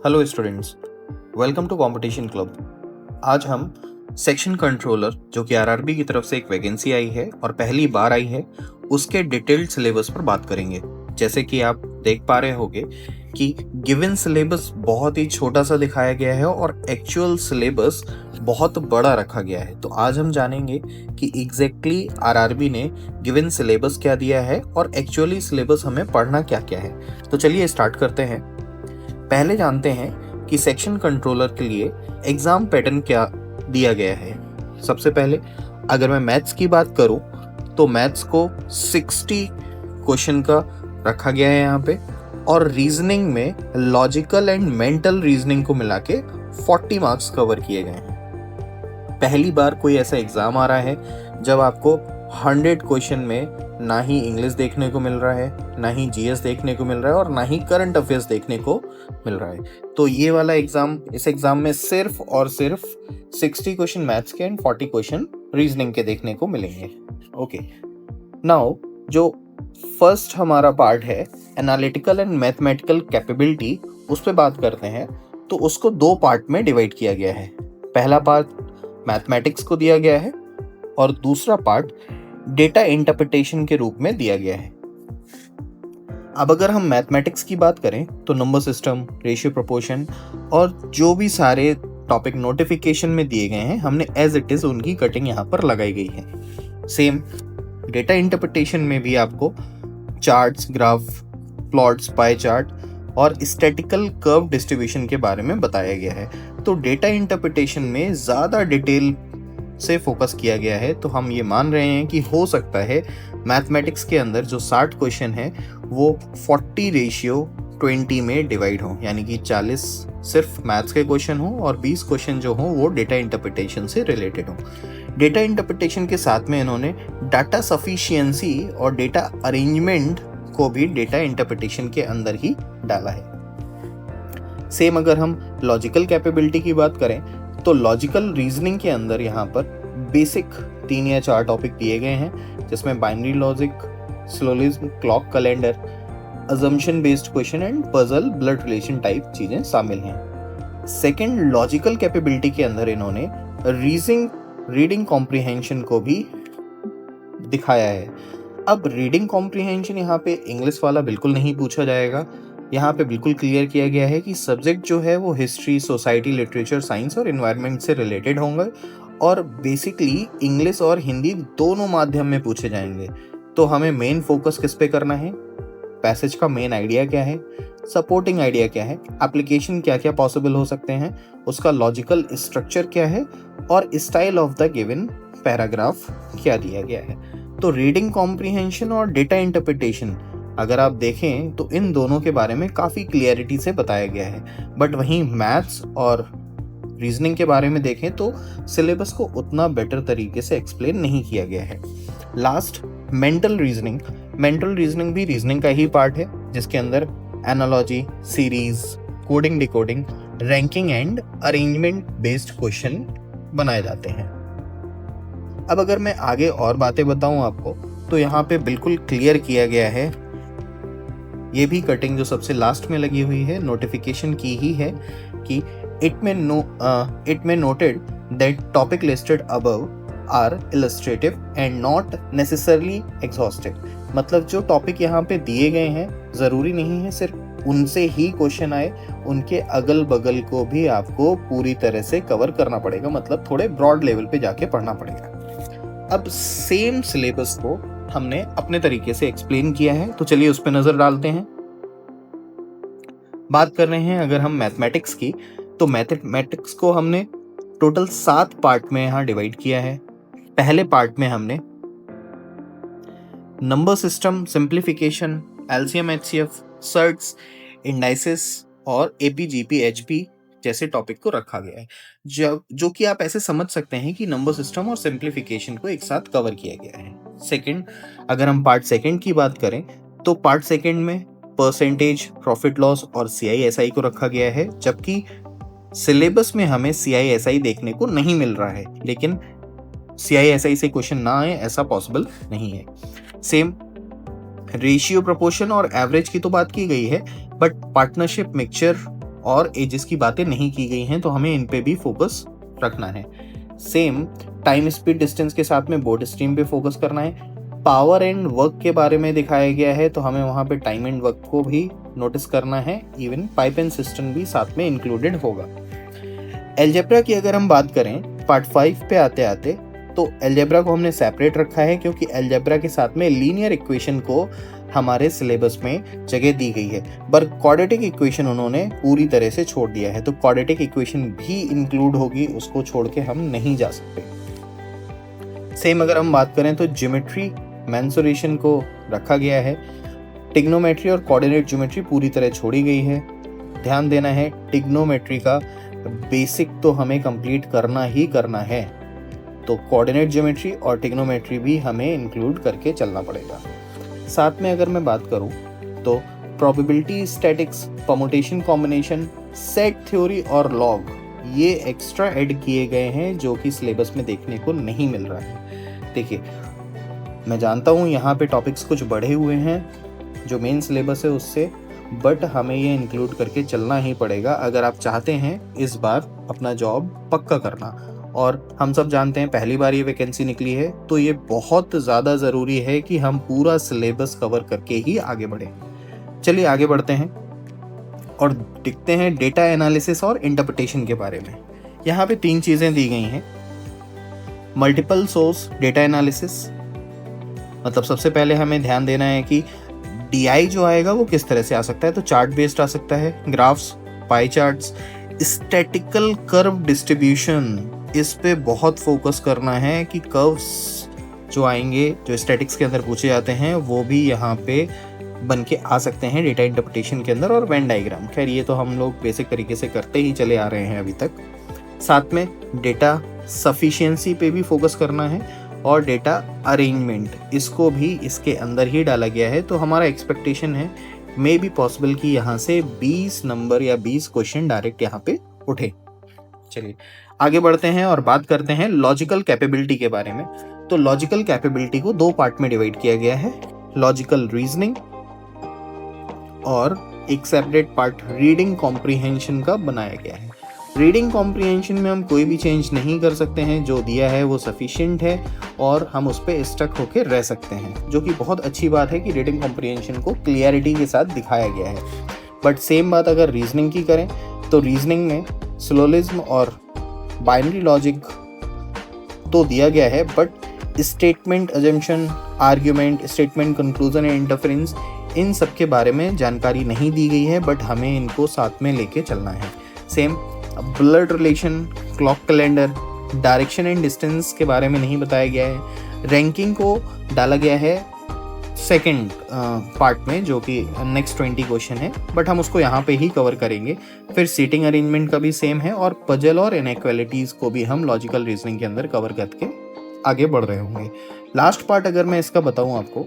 Hello students, welcome to competition club. आज हम section controller जो कि आरआरबी की तरफ से एक वैकेंसी आई है और पहली बार आई है, उसके डिटेल्ड सिलेबस पर बात करेंगे। जैसे कि आप देख पा रहे होंगे कि गिवन सिलेबस बहुत ही छोटा सा दिखाया गया है और एक्चुअल सिलेबस बहुत बड़ा रखा गया है। तो आज हम जानेंगे कि एग्जैक्टली आरआरबी ने गिवन सिलेबस क्या दिया है और एक्चुअली सिलेबस हमें पढ़ना क्या क्या है। तो चलिए स्टार्ट करते हैं। पहले जानते हैं कि सेक्शन कंट्रोलर के लिए एग्जाम पैटर्न क्या दिया गया है। सबसे पहले अगर मैं मैथ्स की बात करूं तो मैथ्स को 60 क्वेश्चन का रखा गया है यहाँ पे, और रीजनिंग में लॉजिकल एंड मेंटल रीजनिंग को मिला के 40 मार्क्स कवर किए गए हैं। पहली बार कोई ऐसा एग्जाम आ रहा है जब आपको 100 क्वेश्चन में ना ही इंग्लिश देखने को मिल रहा है, ना ही जीएस देखने को मिल रहा है और ना ही करंट अफेयर्स देखने को मिल रहा है। तो ये वाला एग्जाम, इस एग्जाम में सिर्फ और सिर्फ 60 क्वेश्चन मैथ्स के एंड 40 क्वेश्चन रीजनिंग के देखने को मिलेंगे। ओके, नाउ जो फर्स्ट हमारा पार्ट है एनालिटिकल एंड मैथमेटिकल कैपेबिलिटी, उस पर बात करते हैं। तो उसको दो पार्ट में डिवाइड किया गया है। पहला पार्ट मैथमेटिक्स को दिया गया है और दूसरा पार्ट डेटा इंटरप्रिटेशन के रूप में दिया गया है। अब अगर हम मैथमेटिक्स की बात करें तो नंबर सिस्टम, रेशियो प्रोपोर्शन और जो भी सारे टॉपिक नोटिफिकेशन में दिए गए हैं, हमने एज इट इज उनकी कटिंग यहाँ पर लगाई गई है। सेम डेटा इंटरप्रिटेशन में भी आपको charts, graph, plots, pie chart और स्टैटिकल कर्व डिस्ट्रीब्यूशन के बारे में बताया गया है। तो डेटा इंटरप्रिटेशन में ज़्यादा डिटेल से फोकस किया गया है। तो हम ये मान रहे हैं कि हो सकता है मैथमेटिक्स के अंदर जो 60 क्वेश्चन है वो 40:20 में डिवाइड हो, यानी कि 40 सिर्फ मैथ्स के क्वेश्चन हो और 20 क्वेश्चन जो हो वो डेटा इंटरप्रिटेशन से रिलेटेड हो। डेटा इंटरप्रिटेशन के साथ में इन्होंने डाटा सफिशिएंसी और डेटा अरेंजमेंट को भी डेटा इंटरप्रिटेशन के अंदर ही डाला है। सेम अगर हम लॉजिकल कैपेबिलिटी की बात करें तो लॉजिकल रीजनिंग के अंदर यहाँ पर बेसिक 3 या 4 टॉपिक दिए गए हैं, जिसमें binary logic, syllogism, clock calendar, assumption based question and puzzle, blood relation type चीजें शामिल हैं। सेकंड, लॉजिकल कैपेबिलिटी के अंदर इन्होंने रीडिंग कॉम्प्रिहेंशन को भी दिखाया है। अब रीडिंग कॉम्प्रिहेंशन यहाँ पे इंग्लिश वाला बिल्कुल नहीं पूछा जाएगा। यहाँ पे बिल्कुल क्लियर किया गया है कि सब्जेक्ट जो है वो हिस्ट्री, सोसाइटी, लिटरेचर, साइंस और एनवायरनमेंट से रिलेटेड होंगे और बेसिकली इंग्लिश और हिंदी दोनों माध्यम में पूछे जाएंगे। तो हमें मेन फोकस किस पे करना है, पैसेज का मेन आइडिया क्या है, सपोर्टिंग आइडिया क्या है, एप्लीकेशन क्या क्या पॉसिबल हो सकते हैं, उसका लॉजिकल स्ट्रक्चर क्या है और style of the given paragraph क्या दिया गया है। तो रीडिंग कॉम्प्रिहेंशन और डेटा इंटरप्रिटेशन अगर आप देखें तो इन दोनों के बारे में काफ़ी क्लियरिटी से बताया गया है। बट वहीं मैथ्स और रीजनिंग के बारे में देखें तो सिलेबस को उतना बेटर तरीके से एक्सप्लेन नहीं किया गया है। Last, mental reasoning. Mental reasoning भी रीजनिंग का ही पार्ट है, जिसके अंदर analogy, series, coding, decoding, ranking and arrangement based question बनाए जाते हैं। अब अगर मैं आगे और बातें बताऊं आपको तो यहाँ पे बिल्कुल क्लियर किया गया है, ये भी कटिंग जो सबसे लास्ट में लगी हुई है नोटिफिकेशन की ही है कि it may noted that topic listed above are illustrative and not necessarily exhaustive. मतलब जो टॉपिक यहाँ पे दिए गए हैं ज़रूरी नहीं है सिर्फ उनसे ही क्वेश्चन आए, उनके अगल बगल को भी आपको पूरी तरह से कवर करना पड़ेगा। मतलब थोड़े ब्रॉड लेवल पे जाके पढ़ना पड़ेगा। अब सेम सिलेबस को हमने अपने तरीके से एक्सप्लेन किया है, तो चलिए उस पर नजर डालते हैं। बात कर रहे हैं अगर हम मैथमेटिक्स की, तो मैथमेटिक्स को हमने टोटल 7 पार्ट में यहाँ डिवाइड किया है। पहले पार्ट में हमने number system, simplification, LCM, HCF, surds, indices और एपीजीपी, एचपी जैसे टॉपिक को रखा गया है, जो कि आप ऐसे समझ सकते हैं कि नंबर सिस्टम और सिंप्लीफिकेशन को एक साथ कवर किया गया है। सेकंड, अगर हम पार्ट सेकंड की बात करें तो पार्ट सेकंड में परसेंटेज, प्रॉफिट लॉस और सीआईएसआई को रखा गया है, जबकि सिलेबस में हमें सीआईएसआई देखने को नहीं मिल रहा है, लेकिन सीआईएसआई से क्वेश्चन ना आए ऐसा पॉसिबल नहीं है। सेम रेशियो, प्रोपोर्शन और एवरेज की तो बात की गई है, बट पार्टनरशिप, मिक्सचर और एजेस की बातें नहीं की गई हैं, तो हमें इन पे भी फोकस रखना है। सेम टाइम स्पीड डिस्टेंस के साथ में बोर्ड स्ट्रीम पे फोकस करना है। पावर एंड वर्क के बारे में दिखाया गया है, तो हमें वहाँ पे टाइम एंड वर्क को भी नोटिस करना है। इवन पाइप एंड सिस्टम भी साथ में इंक्लूडेड होगा। अलजेब्रा की अगर हम बात करें पार्ट 5 पे आते आते, तो अलजेब्रा को हमने सेपरेट रखा है क्योंकि अलजेब्रा के साथ में लीनियर इक्वेशन को हमारे सिलेबस में जगह दी गई है, पर क्वाड्रेटिक इक्वेशन उन्होंने पूरी तरह से छोड़ दिया है। तो क्वाड्रेटिक इक्वेशन भी इंक्लूड होगी, उसको छोड़ के हम नहीं जा सकते। सेम अगर हम बात करें तो ज्योमेट्री मेंसुरेशन को रखा गया है। टिग्नोमेट्री और कोऑर्डिनेट ज्योमेट्री पूरी तरह छोड़ी गई है। ध्यान देना है, टिग्नोमेट्री का बेसिक तो हमें कंप्लीट करना ही करना है, तो कोऑर्डिनेट ज्योमेट्री और टिग्नोमेट्री भी हमें इंक्लूड करके चलना पड़ेगा। साथ में अगर मैं बात करूं तो probability statics, permutation combination, set theory और लॉग, ये एक्स्ट्रा ऐड किए गए हैं जो कि सिलेबस में देखने को नहीं मिल रहा है। देखिए, मैं जानता हूँ यहाँ पे टॉपिक्स कुछ बढ़े हुए हैं जो मेन सिलेबस है उससे, बट हमें ये इंक्लूड करके चलना ही पड़ेगा अगर आप चाहते हैं इस बार अपना जॉब पक्का करना। और हम सब जानते हैं पहली बार ये वैकेंसी निकली है, तो ये बहुत ज़्यादा ज़रूरी है कि हम पूरा सिलेबस कवर करके ही आगे बढ़ें। चलिए आगे बढ़ते हैं और देखते हैं डेटा एनालिसिस और इंटरप्रिटेशन के बारे में। यहाँ पे 3 चीज़ें दी गई हैं। मल्टीपल सोर्स डेटा एनालिसिस, मतलब सबसे पहले हमें ध्यान देना है कि DI जो आएगा वो किस तरह से आ सकता है। तो चार्ट बेस्ड आ सकता है, graphs, pie charts, statistical curve distribution, इस पे बहुत फोकस करना है कि कर्व्स जो आएंगे जो स्टैटिक्स के अंदर पूछे जाते हैं वो भी यहाँ पे बन के आ सकते हैं डेटा इंटरप्रिटेशन के अंदर। और वेन डायग्राम, खैर ये तो हम लोग बेसिक तरीके से करते ही चले आ रहे हैं अभी तक। साथ में डेटा सफिशिएंसी पे भी फोकस करना है और डेटा अरेंजमेंट, इसको भी इसके अंदर ही डाला गया है। तो हमारा एक्सपेक्टेशन है मे बी पॉसिबल कि यहाँ से 20 नंबर या 20 क्वेश्चन डायरेक्ट यहाँ पे उठे। चलिए आगे बढ़ते हैं और बात करते हैं लॉजिकल कैपेबिलिटी के बारे में। तो लॉजिकल कैपेबिलिटी को 2 पार्ट में डिवाइड किया गया है, लॉजिकल रीजनिंग और एक सेपरेट पार्ट रीडिंग कॉम्प्रिहेंशन का बनाया गया है। रीडिंग कॉम्प्रिहेंशन में हम कोई भी चेंज नहीं कर सकते हैं, जो दिया है वो सफिशिएंट है और हम उस पर स्टक होकर रह सकते हैं, जो कि बहुत अच्छी बात है कि रीडिंग कॉम्प्रिहेंशन को क्लियरिटी के साथ दिखाया गया है। बट सेम बात अगर रीजनिंग की करें तो रीजनिंग में सिलोजिज्म और बाइनरी लॉजिक तो दिया गया है, but statement assumption, argument, statement conclusion and interference, इन सब के बारे में जानकारी नहीं दी गई है, बट हमें इनको साथ में लेके चलना है। Same blood relation, clock calendar, direction and distance के बारे में नहीं बताया गया है। रैंकिंग को डाला गया है सेकंड पार्ट में, जो कि नेक्स्ट 20 क्वेश्चन है, बट हम उसको यहाँ पे ही कवर करेंगे। फिर सीटिंग अरेंजमेंट का भी सेम है और पजल और इनइक्वालिटीज को भी हम लॉजिकल रीजनिंग के अंदर कवर करके आगे बढ़ रहे होंगे। लास्ट पार्ट अगर मैं इसका बताऊँ आपको,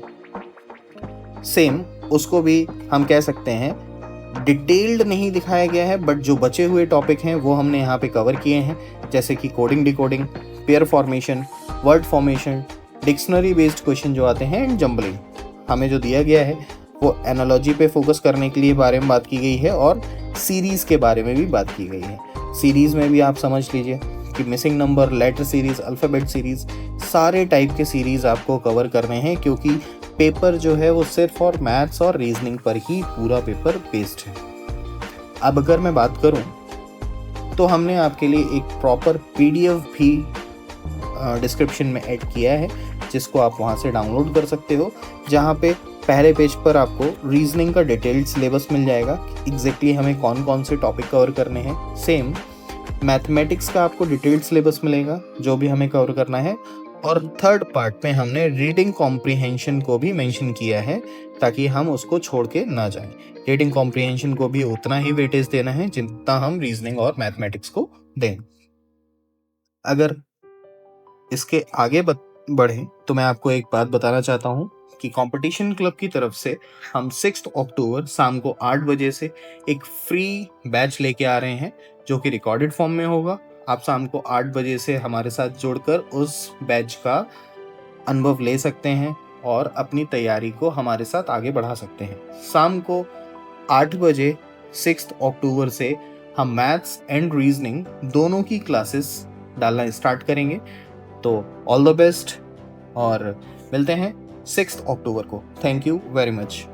सेम उसको भी हम कह सकते हैं डिटेल्ड नहीं दिखाया गया है, बट जो बचे हुए टॉपिक हैं वो हमने यहाँ पे कवर किए हैं, जैसे कि coding, decoding, pair formation, word formation, dictionary based question जो आते हैं एंड जंबलिंग। हमें जो दिया गया है वो एनालॉजी पे फोकस करने के लिए बारे में बात की गई है और सीरीज़ के बारे में भी बात की गई है। सीरीज़ में भी आप समझ लीजिए कि missing number, letter series, alphabet series, सारे टाइप के सीरीज़ आपको कवर करने हैं, क्योंकि पेपर जो है वो सिर्फ और मैथ्स और रीजनिंग पर ही पूरा पेपर बेस्ड है। अब अगर मैं बात करूं तो हमने आपके लिए एक प्रॉपर PDF भी डिस्क्रिप्शन में ऐड किया है, जिसको आप वहां से डाउनलोड कर सकते हो, जहां पे पहले पेज पर आपको रीजनिंग का डिटेल्ड सिलेबस मिल जाएगा, एग्जैक्टली हमें कौन कौन से टॉपिक कवर करने हैं। सेम मैथमेटिक्स का आपको डिटेल्ड सिलेबस मिलेगा, जो भी हमें कवर करना है। और थर्ड पार्ट में हमने रीडिंग कॉम्प्रिहेंशन को भी मेंशन किया है, ताकि हम उसको छोड़ के ना जाएं। रीडिंग कॉम्प्रिहेंशन को भी उतना ही वेटेज देना है जितना हम रीजनिंग और मैथमेटिक्स को दें। अगर इसके आगे बढ़ें तो मैं आपको एक बात बताना चाहता हूँ कि कंपटीशन क्लब की तरफ से हम 6 अक्टूबर शाम को 8 बजे से एक फ्री बैच लेके आ रहे हैं, जो कि रिकॉर्डेड फॉर्म में होगा। आप शाम को 8 बजे से हमारे साथ जुड़कर उस बैच का अनुभव ले सकते हैं और अपनी तैयारी को हमारे साथ आगे बढ़ा सकते हैं। शाम को 8 बजे 6 अक्टूबर से हम मैथ्स एंड रीजनिंग दोनों की क्लासेस डालना स्टार्ट करेंगे। तो ऑल द बेस्ट और मिलते हैं 6 अक्टूबर को। Thank you very much.